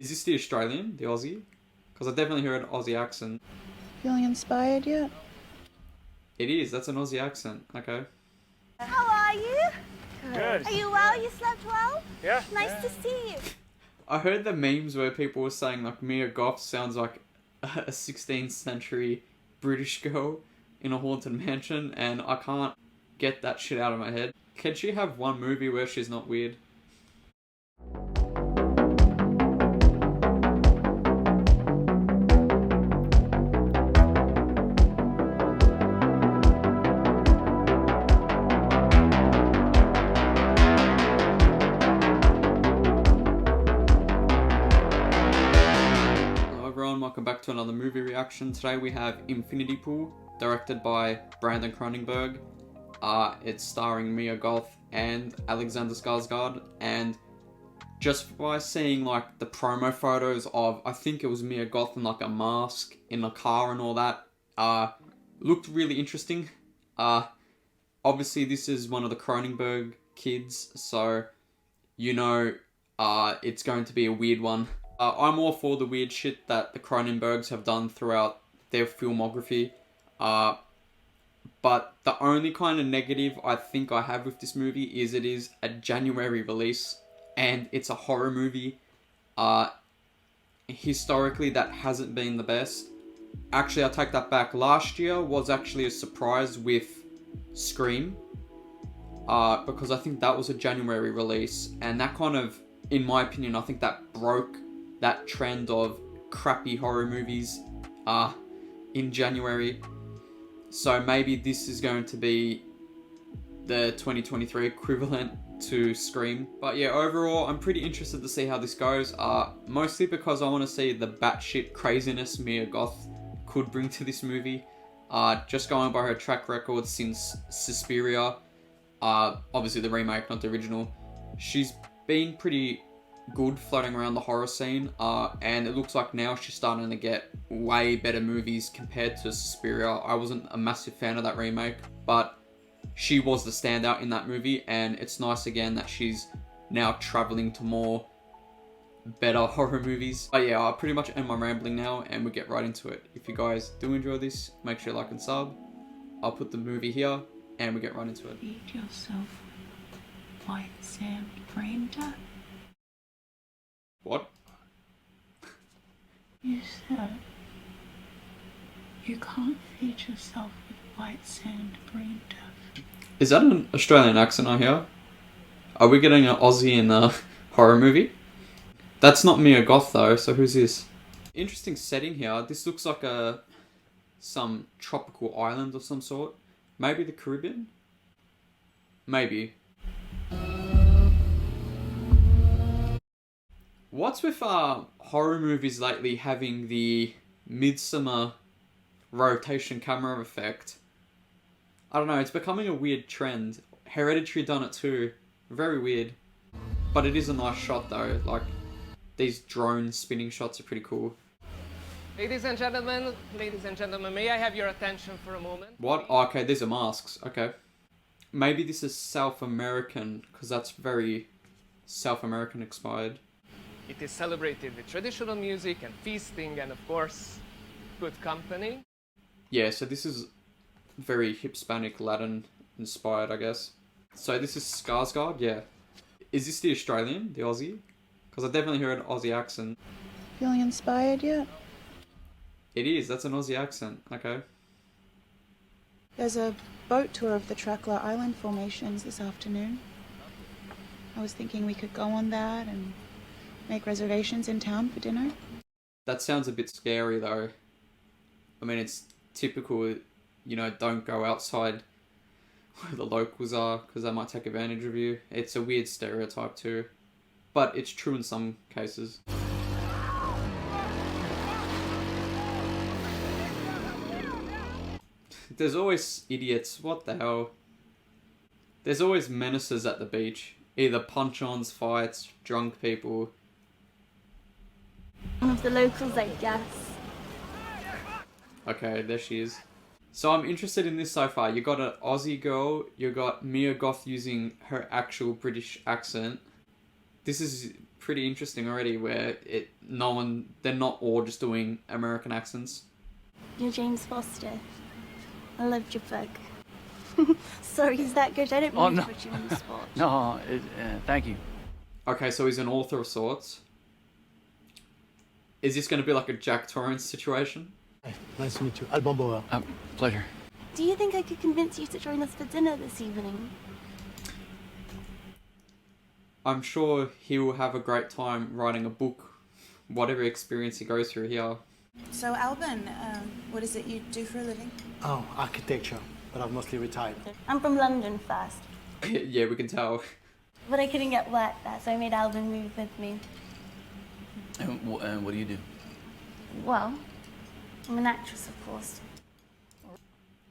Is this the Australian, the Aussie? Because I definitely heard an Aussie accent. Feeling inspired yet? It is, that's an Aussie accent, okay. How are you? Good. Are you well? You slept well? Yeah. Nice to see you. I heard the memes where people were saying like Mia Goth sounds like a 16th century British girl in a haunted mansion, and I can't get that shit out of my head. Can she have one movie where she's not weird? Welcome back to another movie reaction. Today we have Infinity Pool, directed by Brandon Cronenberg. It's starring Mia Goth and Alexander Skarsgård, and just by seeing like the promo photos of, I think it was Mia Goth in like a mask in a car and all that, looked really interesting. Obviously this is one of the Cronenberg kids, so you know it's going to be a weird one. I'm all for the weird shit that the Cronenbergs have done throughout their filmography. But the only kind of negative I think I have with this movie is it is a January release and it's a horror movie. Historically, that hasn't been the best. Actually, I take that back. Last year was actually a surprise with Scream. Because I think that was a January release, and that kind of, in my opinion, I think that broke that trend of crappy horror movies in January. So maybe this is going to be the 2023 equivalent to Scream. But yeah, overall, I'm pretty interested to see how this goes. Mostly because I want to see the batshit craziness Mia Goth could bring to this movie. Just going by her track record since Suspiria, obviously the remake, not the original, she's been pretty good floating around the horror scene, and it looks like now she's starting to get way better movies compared to Suspiria. I wasn't a massive fan of that remake, but she was the standout in that movie, and it's nice again that she's now traveling to more better horror movies. But yeah, I'll pretty much end my rambling now and we'll get right into it. If you guys do enjoy this, make sure you like and sub. I'll put the movie here and we'll get right into it. Feed yourself white sand brain death. What? You said you can't feed yourself with white sand brain death. Is that an Australian accent I hear? Are we getting an Aussie in a horror movie? That's not Mia Goth though, so who's this? Interesting setting here. This looks like some tropical island of some sort. Maybe the Caribbean? Maybe. What's with horror movies lately having the midsummer rotation camera effect? I don't know, it's becoming a weird trend. Hereditary done it too. Very weird. But it is a nice shot though. Like, these drone spinning shots are pretty cool. Ladies and gentlemen, may I have your attention for a moment? What? Oh, okay, these are masks. Okay. Maybe this is South American, because that's very South American inspired. It is celebrated with traditional music and feasting and, of course, good company. Yeah, so this is very Hispanic Latin inspired, I guess. So this is Skarsgård, yeah. Is this the Australian, the Aussie? Because I definitely heard an Aussie accent. Feeling inspired yet? It is, that's an Aussie accent, okay. There's a boat tour of the Trackler Island formations this afternoon. I was thinking we could go on that and make reservations in town for dinner. That sounds a bit scary though. I mean, it's typical, you know, don't go outside where the locals are because they might take advantage of you. It's a weird stereotype too, but it's true in some cases. There's always idiots, what the hell? There's always menaces at the beach. Either punch-ons, fights, drunk people. One of the locals, I guess. Okay, there she is. So I'm interested in this so far. You got an Aussie girl, you got Mia Goth using her actual British accent. This is pretty interesting already, where they're not all just doing American accents. You're James Foster. I loved your book. Sorry, is that good? I don't mean to put you on the spot. No, thank you. Okay, so he's an author of sorts. Is this going to be like a Jack Torrance situation? Hey, nice to meet you. Alban Bauer. Pleasure. Do you think I could convince you to join us for dinner this evening? I'm sure he will have a great time writing a book, whatever experience he goes through here. So, Alban, what is it you do for a living? Oh, architecture, but I've mostly retired. I'm from London first, Yeah, we can tell. but I couldn't get work there, so I made Alban move with me. And what do you do? Well, I'm an actress, of course.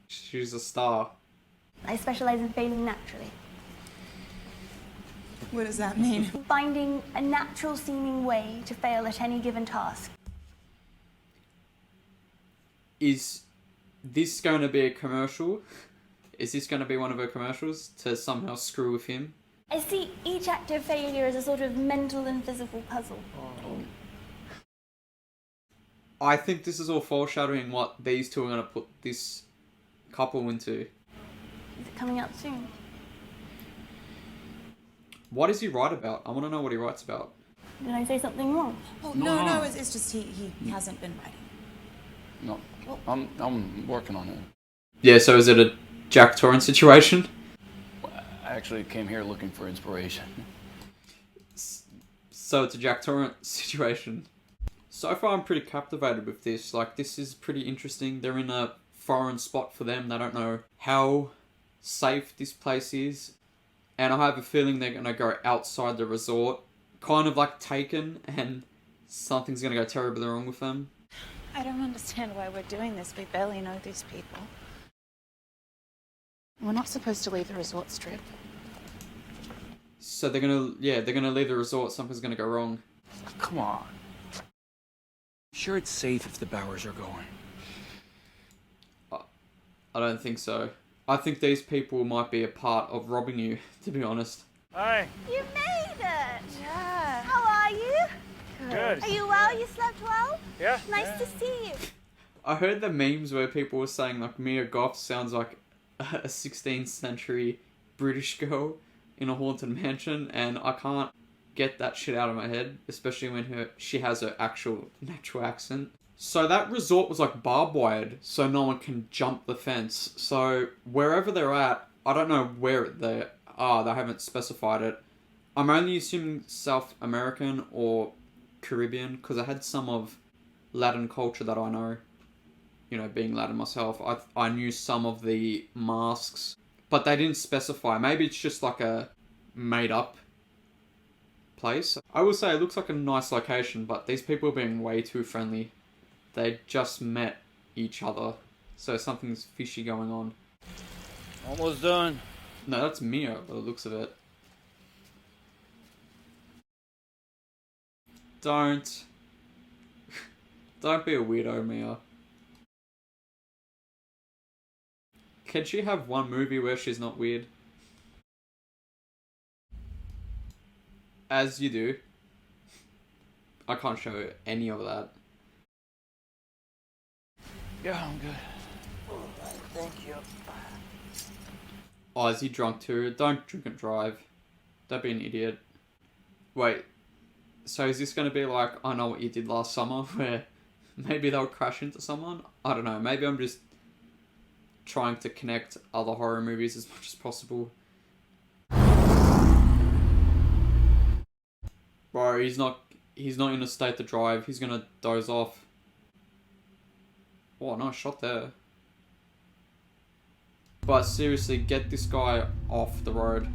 She's a star. I specialize in failing naturally. What does that mean? Finding a natural-seeming way to fail at any given task. Is this going to be a commercial? Is this going to be one of her commercials to somehow screw with him? I see each act of failure as a sort of mental and physical puzzle. I think this is all foreshadowing what these two are going to put this couple into. Is it coming out soon? What does he write about? I want to know what he writes about. Did I say something wrong? Oh, no, it's just he hasn't been writing. No, I'm working on it. Yeah, so is it a Jack Torrance situation? I actually came here looking for inspiration. So it's a Jack Torrance situation. So far I'm pretty captivated with this. Like, this is pretty interesting. They're in a foreign spot for them. They don't know how safe this place is. And I have a feeling they're going to go outside the resort. Kind of like Taken, and something's going to go terribly wrong with them. I don't understand why we're doing this. We barely know these people. We're not supposed to leave the resort strip. So they're going to leave the resort. Something's going to go wrong. Come on. Sure, it's safe if the Bowers are going. I don't think so. I think these people might be a part of robbing you, to be honest. Hi. You made it! Yeah. How are you? Good. Are you well? You slept well? Yeah. Nice to see you. I heard the memes where people were saying like Mia Goth sounds like a 16th century British girl in a haunted mansion, and I can't get that shit out of my head, especially when she has her actual natural accent. So that resort was like barbed wired, so no one can jump the fence. So wherever they're at, I don't know where they are, they haven't specified it. I'm only assuming South American or Caribbean, because I had some of Latin culture that I know. You know, being Latin myself, I knew some of the masks, but they didn't specify. Maybe it's just like a made up place. I will say it looks like a nice location, but these people are being way too friendly. They just met each other, so something's fishy going on. Almost done. No, that's Mia by the looks of it. Don't be a weirdo, Mia. Can she have one movie where she's not weird? As you do. I can't show any of that. Yeah, I'm good. Thank you. Oh, is he drunk too? Don't drink and drive. Don't be an idiot. Wait, so is this going to be like I Know What You Did Last Summer, where maybe they'll crash into someone? I don't know, maybe I'm just trying to connect other horror movies as much as possible. Bro, he's not in a state to drive. He's going to doze off. Oh, nice shot there. But seriously, get this guy off the road.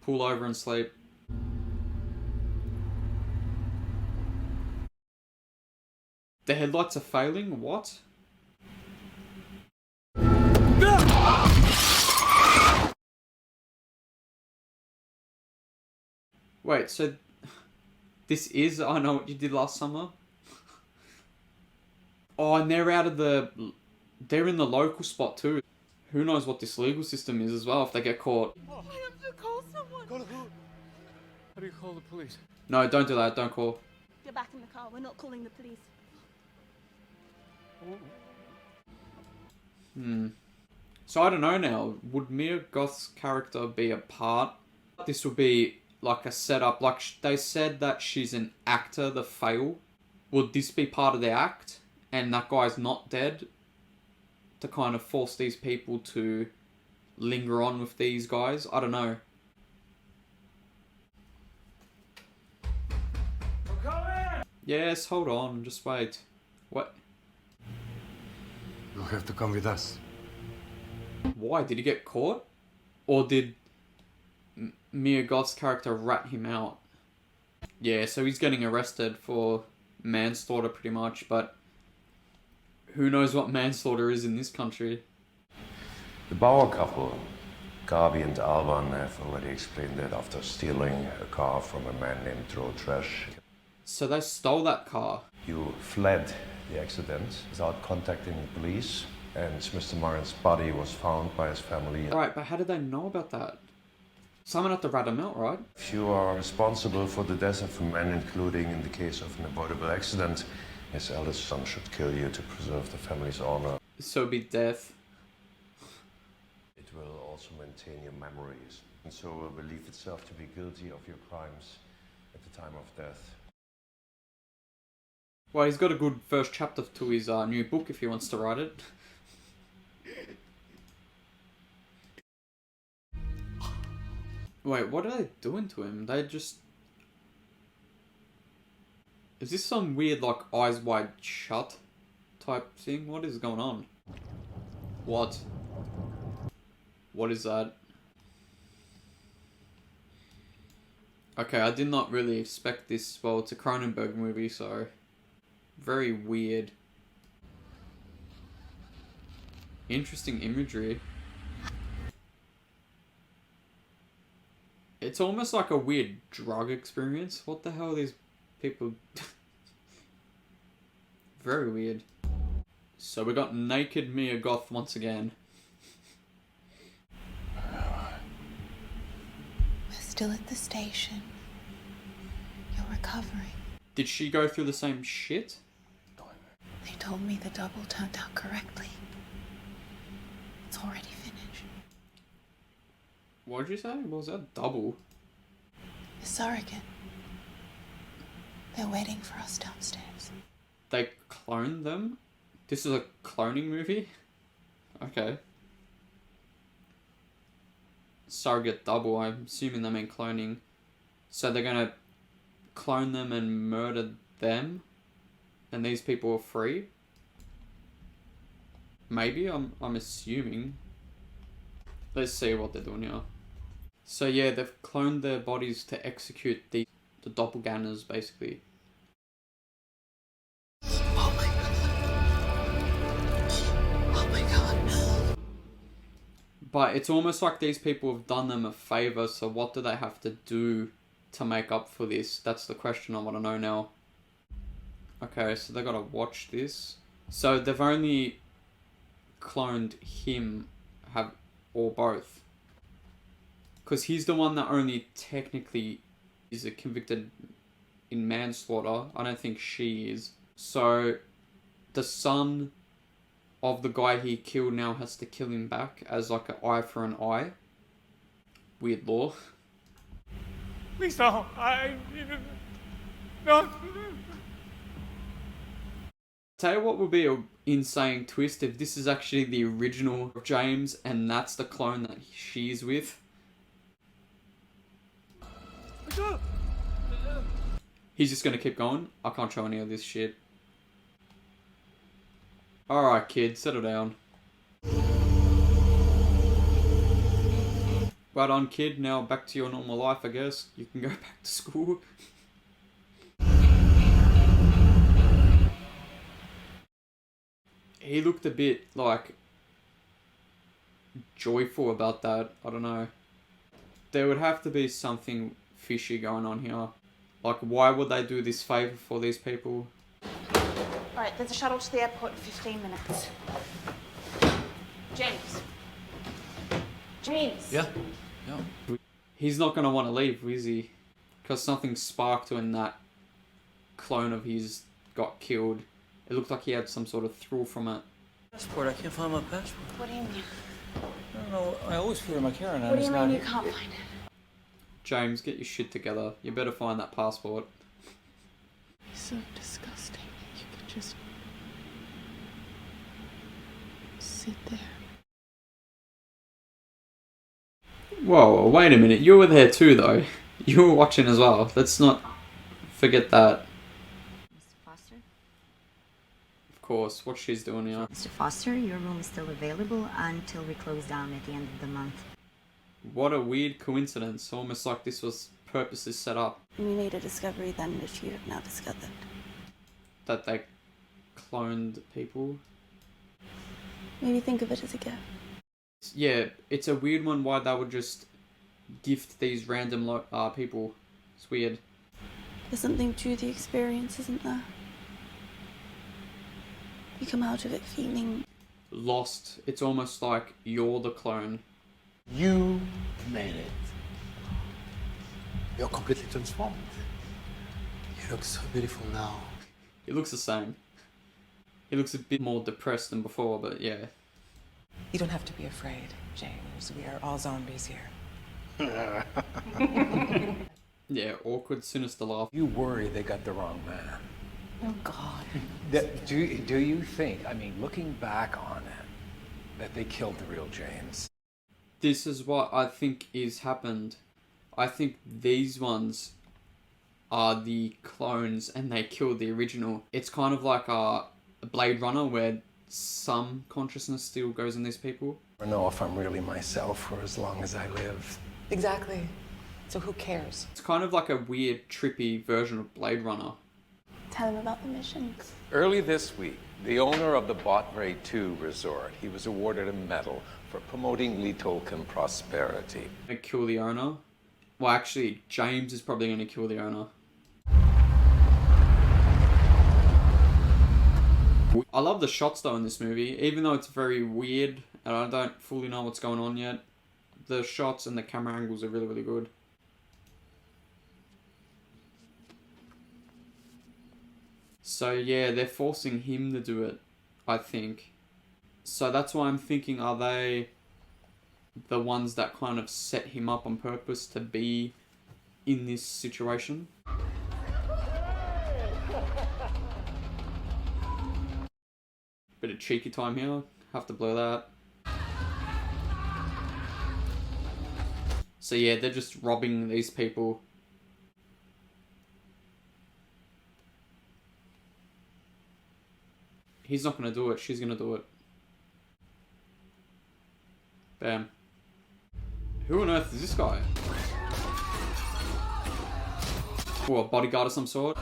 Pull over and sleep. The headlights are failing? What? Wait, so this is I Know What You Did Last Summer? Oh, and they're in the local spot too. Who knows what this legal system is as well if they get caught. I have to call someone. Call who? How do you call the police? No, don't do that. Don't call. Get back in the car. We're not calling the police. So I don't know now. Would Mia Goth's character be a part? This would be like a setup. Like they said that she's an actor, the fail. Would this be part of the act? And that guy's not dead? To kind of force these people to linger on with these guys? I don't know. Yes, hold on. Just wait. What? You'll have to come with us. Why? Did he get caught? Or did Mia Goth's character rat him out? Yeah, so he's getting arrested for manslaughter pretty much, but who knows what manslaughter is in this country? The Bauer couple, Gabi and Alban, have already explained that after stealing a car from a man named Throw Trash. So they stole that car. You fled the accident without contacting the police, and Mr. Marin's body was found by his family. Right, but how did they know about that? Someone had to rat him out, right? If you are responsible for the death of a man, including in the case of an avoidable accident, his eldest son should kill you to preserve the family's honor. So it'd be death. It will also maintain your memories, and so will believe itself to be guilty of your crimes at the time of death. Well, he's got a good first chapter to his new book if he wants to write it. Wait, what are they doing to him? They just... Is this some weird, like, eyes wide shut type thing? What is going on? What? What is that? Okay, I did not really expect this. Well, it's a Cronenberg movie, so... Very weird. Interesting imagery. It's almost like a weird drug experience. What the hell are these people... Very weird. So we got naked Mia Goth once again. We're still at the station. You're recovering. Did she go through the same shit? They told me the double turned out correctly. It's already finished. What did you say? What was that? Double? The surrogate. They're waiting for us downstairs. They cloned them? This is a cloning movie? Okay. Surrogate double, I'm assuming they mean cloning. So they're gonna clone them and murder them? And these people are free? Maybe, I'm assuming. Let's see what they're doing here. So yeah, they've cloned their bodies to execute the doppelgangers, basically. Oh my god. Oh my god. But it's almost like these people have done them a favour, so what do they have to do to make up for this? That's the question I want to know now. Okay, so they gotta watch this. So they've only cloned him, or both. Because he's the one that only technically is convicted in manslaughter. I don't think she is. So the son of the guy he killed now has to kill him back as like an eye for an eye. Weird law. Please don't. No. Tell you what would be an insane twist if this is actually the original James and that's the clone that she's with. He's just gonna keep going. I can't show any of this shit. Alright kid, settle down. Right on kid, now back to your normal life I guess. You can go back to school. He looked a bit like joyful about that. I don't know. There would have to be something fishy going on here. Like, why would they do this favor for these people? Alright, there's a shuttle to the airport in 15 minutes. James. James. Yeah. He's not going to want to leave, is he? Because something sparked when that clone of his got killed. It looked like he had some sort of thrill from it. Passport, I can't find my passport. What do you mean? I don't know, I always put it in my carry-on. What do you mean you can't find it? James, get your shit together. You better find that passport. It's so disgusting. You could just sit there. Whoa, wait a minute. You were there too, though. You were watching as well. Let's not forget that. Mr. Foster? Of course, what she's doing here. Mr. Foster, your room is still available until we close down at the end of the month. What a weird coincidence. Almost like this was purposely set up. We made a discovery then which you have now discovered. That they cloned people. Maybe think of it as a gift. Yeah, it's a weird one why they would just gift these random people. It's weird. There's something to the experience, isn't there? You come out of it feeling Lost. It's almost like you're the clone. You made it. You're completely transformed. You look so beautiful now. He looks the same. He looks a bit more depressed than before, but yeah. You don't have to be afraid, James. We are all zombies here. Yeah, awkward, sinister laugh. You worry they got the wrong man. Oh, God. Do you think, I mean, looking back on it, that they killed the real James? This is what I think is happened. I think these ones are the clones and they killed the original. It's kind of like a Blade Runner where some consciousness still goes in these people. I don't know if I'm really myself for as long as I live. Exactly. So who cares? It's kind of like a weird, trippy version of Blade Runner. tell him about the missions. Early this week, the owner of the Botvray 2 resort, he was awarded a medal for promoting Tolkien prosperity. Gonna kill the owner. Well, actually, James is probably going to kill the owner. I love the shots though in this movie, even though it's very weird and I don't fully know what's going on yet. The shots and the camera angles are really, really good. So yeah, they're forcing him to do it, I think. So that's why I'm thinking, are they the ones that kind of set him up on purpose to be in this situation? Bit of cheeky time here, have to blur that. So yeah, they're just robbing these people. He's not gonna do it, she's gonna do it. Bam. Who on earth is this guy? Or a bodyguard of some sort?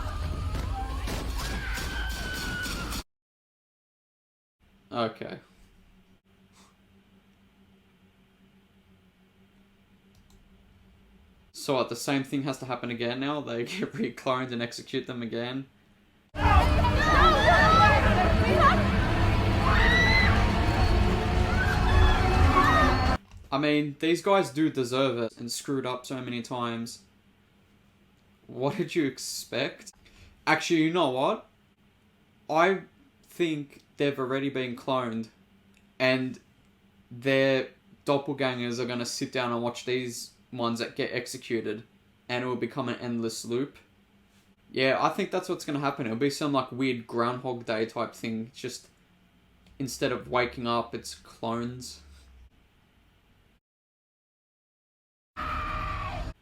Okay. So what, the same thing has to happen again now? They get recloned and execute them again? I mean, these guys do deserve it and screwed up so many times. What did you expect? Actually, you know what? I think they've already been cloned and their doppelgangers are going to sit down and watch these ones that get executed and it will become an endless loop. Yeah, I think that's what's going to happen. It'll be some like weird Groundhog Day type thing. It's just, instead of waking up, it's clones.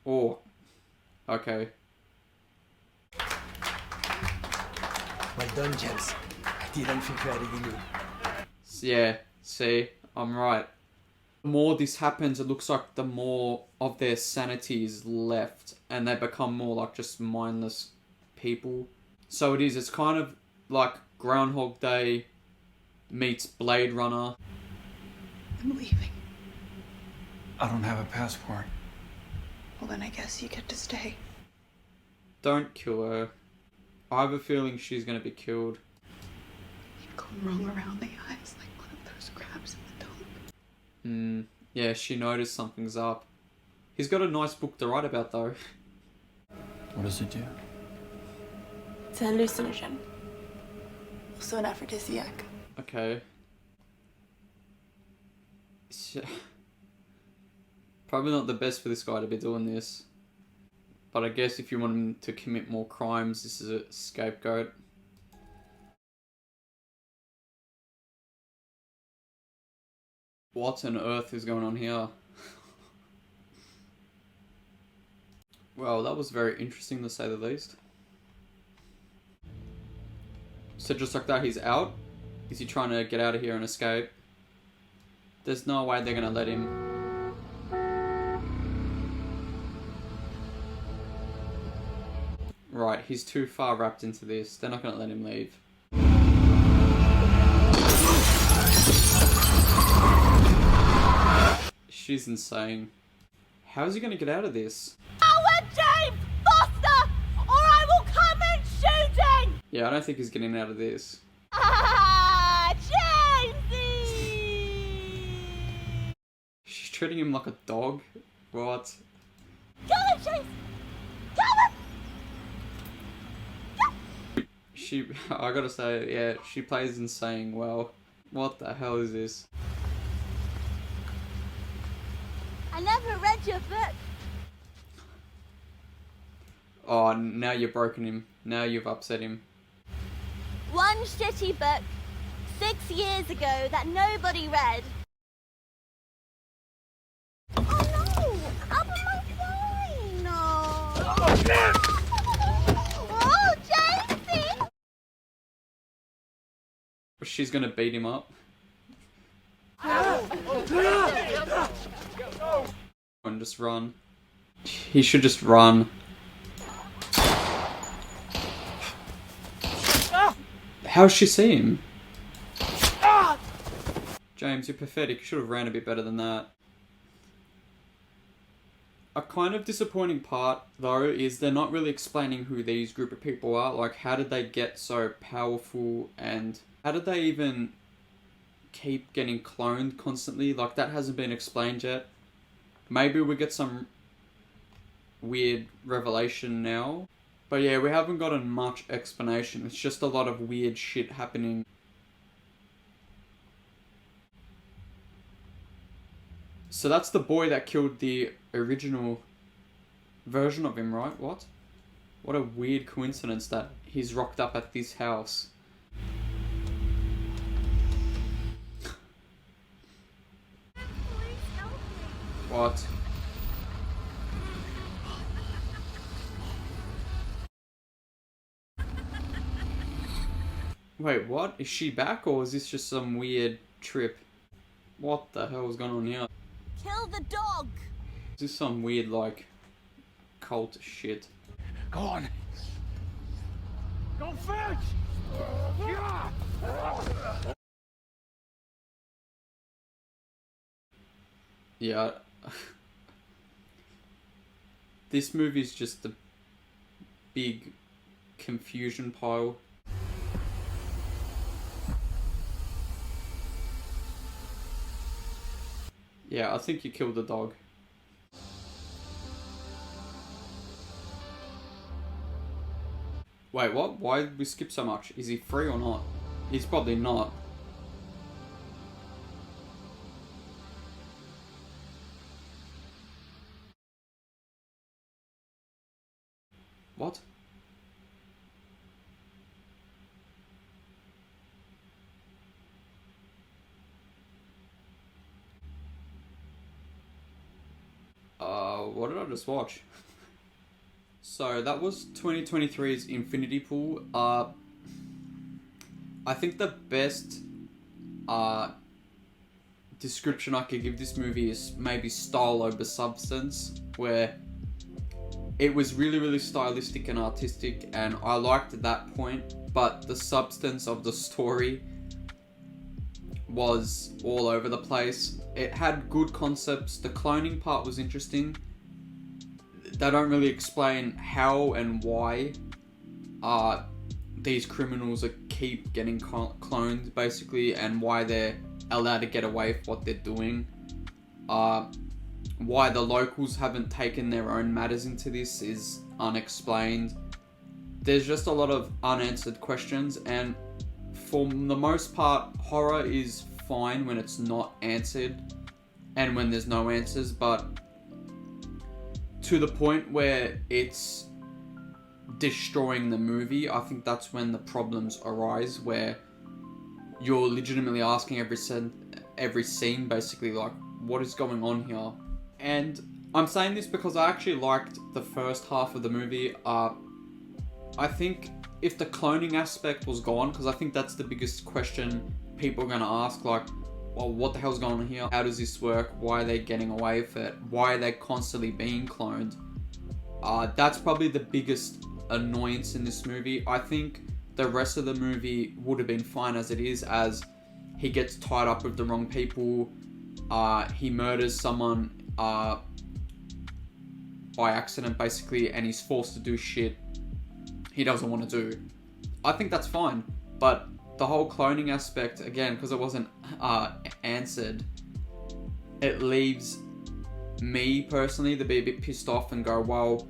Oh, okay. Well done, James. I didn't think you had it in you. Yeah, see, I'm right. The more this happens, it looks like the more of their sanity is left and they become more like just mindless people. So it's kind of like Groundhog Day meets Blade Runner. I'm leaving. I don't have a passport. Well, then I guess you get to stay. Don't kill her. I have a feeling she's gonna be killed. You've gone wrong around the eyes like one of those crabs in the top. Yeah, she noticed something's up. He's got a nice book to write about though. What does it do? It's a hallucinogen. Also an aphrodisiac. Okay. Probably not the best for this guy to be doing this. But I guess if you want him to commit more crimes, this is a scapegoat. What on earth is going on here? Well, that was very interesting to say the least. So just like that, he's out? Is he trying to get out of here and escape? There's no way they're gonna let him. Right, he's too far wrapped into this. They're not gonna let him leave. She's insane. How is he gonna get out of this? Howard James Foster, or I will come and shoot him! Yeah, I don't think he's getting out of this. Ah, Jamesy! She's treating him like a dog. What? Kill him, James! Kill him! She, I gotta say, yeah, she plays insane well. What the hell is this? I never read your book. Oh, now you've broken him. Now you've upset him. One shitty book 6 years ago that nobody read. Oh no! Up on my wine! No! Oh, Jamesy! She's gonna beat him up. And just run. He should just run. How's she see him? James, you're pathetic. You should have ran a bit better than that. A kind of disappointing part, though, is they're not really explaining who these group of people are. Like, how did they get so powerful, and how did they even keep getting cloned constantly? Like, that hasn't been explained yet. Maybe we get some weird revelation now. But yeah, we haven't gotten much explanation. It's just a lot of weird shit happening. So that's the boy that killed the original version of him, right? What? What a weird coincidence that he's rocked up at this house. What? Wait, what? Is she back, or is this just some weird trip? What the hell is going on here? Kill the dog! Is this some weird, like, cult shit? Go on. Go fetch! Yeah. This movie's just a big confusion pile. Yeah, I think you killed the dog. Wait, what? Why did we skip so much? Is he free or not? He's probably not. What? What did I just watch? So that was 2023's Infinity Pool. I think the best description I could give this movie is maybe style over substance, where it was really, really stylistic and artistic, and I liked that point, but the substance of the story was all over the place. It had good concepts. The cloning part was interesting. They don't really explain how and why these criminals keep getting cloned, basically, and why they're allowed to get away with what they're doing. Why the locals haven't taken their own matters into this is unexplained. There's just a lot of unanswered questions, and for the most part, horror is fine when it's not answered and when there's no answers, but to the point where it's destroying the movie, I think that's when the problems arise, where you're legitimately asking every scene basically, like, what is going on here? And I'm saying this because I actually liked the first half of the movie. I think if the cloning aspect was gone, because I think that's the biggest question people are going to ask, like, well, what the hell's going on here? How does this work? Why are they getting away with it? Why are they constantly being cloned? That's probably the biggest annoyance in this movie. I think the rest of the movie would have been fine as it is, as he gets tied up with the wrong people, he murders someone by accident basically, and he's forced to do shit he doesn't want to do. I think that's fine, but the whole cloning aspect, again, because it wasn't answered, it leaves me personally to be a bit pissed off and go, well,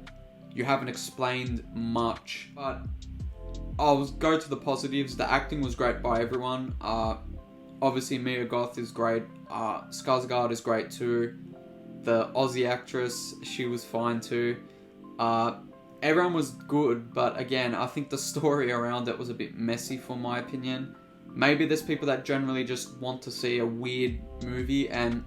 you haven't explained much. But I'll go to the positives. The acting was great by everyone. Obviously Mia Goth is great. Skarsgård is great too. The Aussie actress, she was fine too. Everyone was good, but again, I think the story around it was a bit messy for my opinion. Maybe there's people that generally just want to see a weird movie, and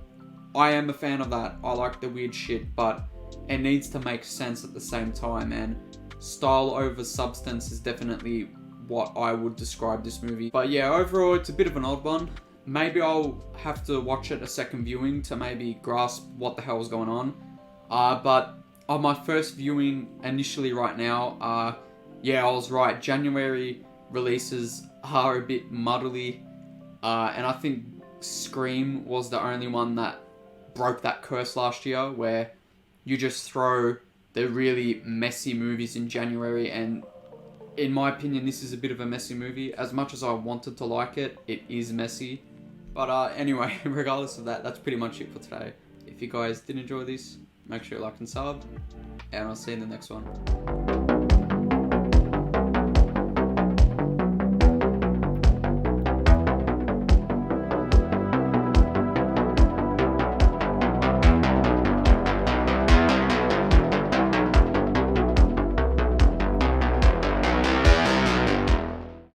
I am a fan of that. I like the weird shit, but it needs to make sense at the same time, and style over substance is definitely what I would describe this movie. But yeah, overall, it's a bit of an odd one. Maybe I'll have to watch it a second viewing to maybe grasp what the hell is going on. But on my first viewing initially right now, yeah, I was right. January releases are a bit muddly, and I think Scream was the only one that broke that curse last year, where you just throw the really messy movies in January, and in my opinion, this is a bit of a messy movie. As much as I wanted to like it, it is messy. But anyway, regardless of that, that's pretty much it for today. If you guys did enjoy this, make sure you like and sub, and I'll see you in the next one.